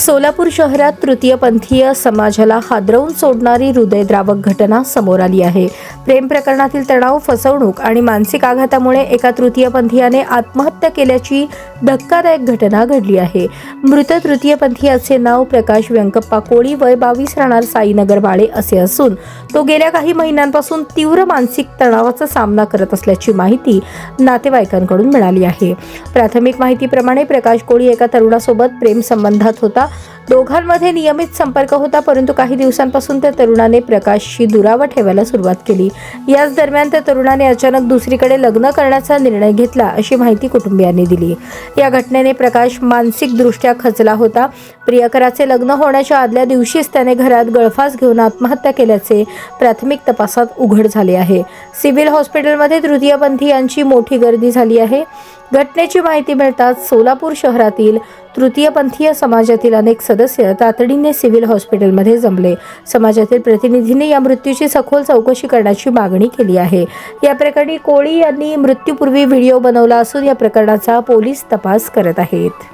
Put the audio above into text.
सोलापूर शहरात तृतीयपंथीय समाजाला हादरवून सोडणारी हृदयद्रावक घटना समोर आली आहे। प्रेम प्रकरणातील तणाव, फसवणूक आणि मानसिक आघातामुळे एका तृतीयपंथीयाने आत्महत्या केल्याची धक्कादायक घटना घडली आहे। मृत तृतीयपंथीयाचे नाव प्रकाश व्यंकप्पा कोळी, वय 22, राहणार साईनगर बाळे असे असून तो गेल्या काही महिन्यांपासून तीव्र मानसिक तणावाचा सामना करत असल्याची माहिती नातेवाईकांकडून मिळाली आहे। प्राथमिक माहितीप्रमाणे प्रकाश कोळी एका तरुणासोबत प्रेम संबंधात होता। दोघांमध्ये नियमित संपर्क होता, परंतु काही दिवसांपासून त्या तरुणाने प्रकाशशी दुरावा ठेवायला सुरुवात केली। याच दरम्यान त्या तरुणाने अचानक दुसरीकडे लग्न करण्याचा निर्णय घेतला, अशी माहिती कुटुंबियांनी दिली। या घटनेने प्रकाश मानसिकदृष्ट्या खचला होता। प्रियकराचे लग्न होण्याच्या आदल्या दिवशीच त्याने घरात गळफास घेऊन आत्महत्या केल्याचे प्राथमिक तपासात उघड झाले आहे। सिव्हिल हॉस्पिटलमध्ये तृतीयपंथीयांची मोठी गर्दी झाली आहे। घटनेची माहिती मिळताच सोलापूर शहरातील तृतीयपंथीय समाजातील अनेक सदस्य तातडीने सिव्हिल हॉस्पिटलमध्ये जमले। समाजातील प्रतिनिधींनी या मृत्यूची सखोल चौकशी करण्याची मागणी केली आहे। या प्रकरणी कोळी यांनी मृत्यूपूर्वी व्हिडिओ बनवला असून या प्रकरणाचा पोलीस तपास करत आहेत।